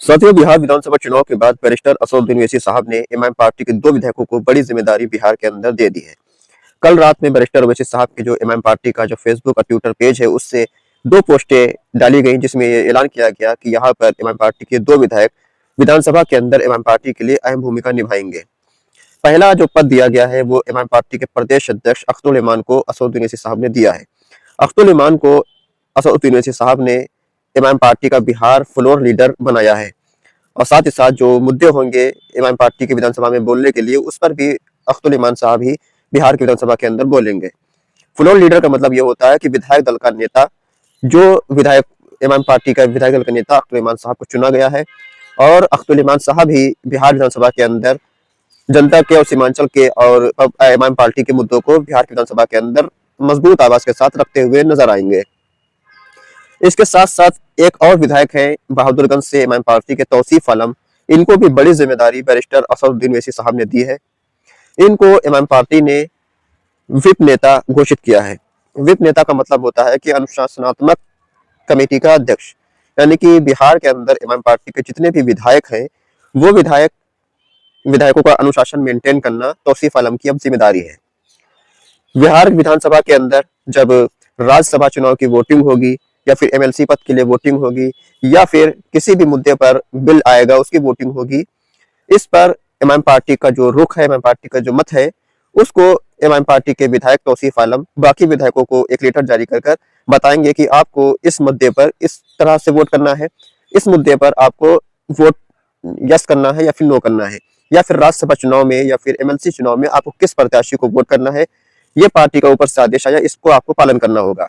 साथियों, बिहार विधानसभा चुनाव के बाद बैरिस्टर असदुद्दीन ओवैसी साहब ने इमाम पार्टी के 2 विधायकों को बड़ी जिम्मेदारी बिहार के अंदर दे दी है। कल रात में बैरिस्टर ओवैसी साहब के जो इमाम पार्टी का जो फेसबुक और ट्विटर पेज है, उससे 2 पोस्टें डाली गई, जिसमें ये ऐलान किया गया कि यहाँ पर इमाम पार्टी के 2 विधायक विधानसभा के अंदर इमाम पार्टी के लिए अहम भूमिका निभाएंगे। पहला जो पद दिया गया है वो इमाम पार्टी के प्रदेश अध्यक्ष अख्तरुल इमान को असदुद्दीन ओवैसी साहब ने दिया है। अख्तरुल इमान को असदुद्दीन ओवैसी साहब ने इमाम पार्टी का बिहार फ्लोर लीडर बनाया है और साथ ही साथ जो मुद्दे होंगे इमाम पार्टी के विधानसभा में बोलने के लिए, उस पर भी अख्तरुल इमान साहब ही बिहार की विधानसभा के अंदर बोलेंगे। फ्लोर लीडर का मतलब ये होता है कि विधायक दल का नेता, जो विधायक इमाम पार्टी का विधायक दल का नेता अख्तरुल इमान साहब को चुना गया है, और अख्तरुल इमान साहब ही बिहार विधानसभा के अंदर जनता के और सीमांचल के और इमाम पार्टी के मुद्दों को बिहार की विधानसभा के अंदर मजबूत आवाज के साथ रखते हुए नजर आएंगे। इसके साथ साथ एक और विधायक हैं बहादुरगंज से इमाम पार्टी के तौसीफ आलम। इनको भी बड़ी जिम्मेदारी बैरिस्टर असदुद्दीन ओवैसी साहब ने दी है। इनको इमाम पार्टी ने विप नेता घोषित किया है। विप नेता का मतलब होता है कि अनुशासनात्मक कमेटी का अध्यक्ष, यानी कि बिहार के अंदर इमाम पार्टी के जितने भी विधायक हैं, वो विधायकों का अनुशासन मेंटेन करना तौसीफ आलम की अब जिम्मेदारी है। बिहार विधानसभा के अंदर जब राज्यसभा चुनाव की वोटिंग होगी, या फिर एमएलसी पद के लिए वोटिंग होगी, या फिर किसी भी मुद्दे पर बिल आएगा उसकी वोटिंग होगी, इस पर इमाम पार्टी का जो रुख है, इमाम पार्टी का जो मत है, उसको इमाम पार्टी के विधायक तौसीफ आलम बाकी विधायकों को एक लेटर जारी कर बताएंगे कि आपको इस मुद्दे पर इस तरह से वोट करना है, इस मुद्दे पर आपको वोट यस करना है या फिर नो करना है, या फिर राज्यसभा चुनाव में या फिर एमएलसी चुनाव में आपको किस प्रत्याशी को वोट करना है। ये पार्टी का ऊपर से आदेश आया, इसको आपको पालन करना होगा।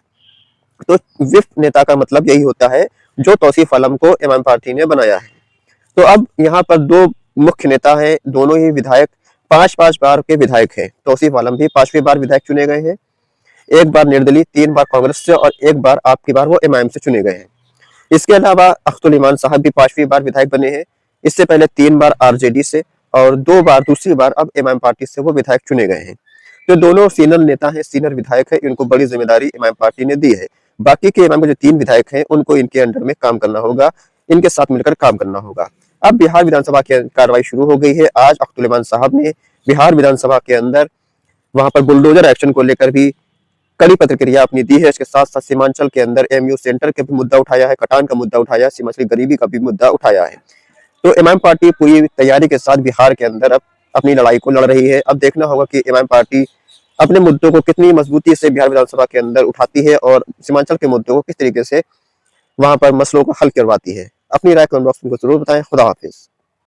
तो विप नेता का मतलब यही होता है, जो तौसीफ आलम को इमाम पार्टी ने बनाया है। तो अब यहाँ पर 2 मुख्य नेता हैं, दोनों ही विधायक 5-5 बार के विधायक हैं। तौसीफ आलम भी 5वीं बार विधायक चुने गए हैं, 1 बार निर्दलीय, 3 बार कांग्रेस से और 1 बार आपकी बार वो एमआईएम से चुने गए हैं। इसके अलावा अख्तरुल इमान साहब भी 5वीं बार विधायक बने हैं। इससे पहले 3 बार आरजेडी से और 2 बार दूसरी बार अब इमाम पार्टी से वो विधायक चुने गए हैं। तो दोनों सीनियर नेता हैं, सीनियर विधायक हैं, इनको बड़ी जिम्मेदारी इमाम पार्टी ने दी है। बाकी के इमाम के जो 3 विधायक हैं, उनको इनके अंडर में काम करना होगा, इनके साथ मिलकर काम करना होगा। अब बिहार विधानसभा की कार्रवाई शुरू हो गई है। आज अख्तरुल इमान साहब ने बिहार विधानसभा के अंदर वहां पर बुलडोजर एक्शन को लेकर भी कड़ी प्रतिक्रिया अपनी दी है। इसके साथ साथ सीमांचल के अंदर एमयू सेंटर का भी मुद्दा उठाया है, कटान का मुद्दा उठाया है, सीमांचल गरीबी का भी मुद्दा उठाया है। तो इमाम पार्टी पूरी तैयारी के साथ बिहार के अंदर अब अपनी लड़ाई को लड़ रही है। अब देखना होगा कि इमाम पार्टी अपने मुद्दों को कितनी मजबूती से बिहार विधानसभा के अंदर उठाती है और सीमांचल के मुद्दों को किस तरीके से वहां पर मसलों को हल करवाती है। अपनी राय कमेंट बॉक्स में जरूर बताएं। खुदा हाफिज।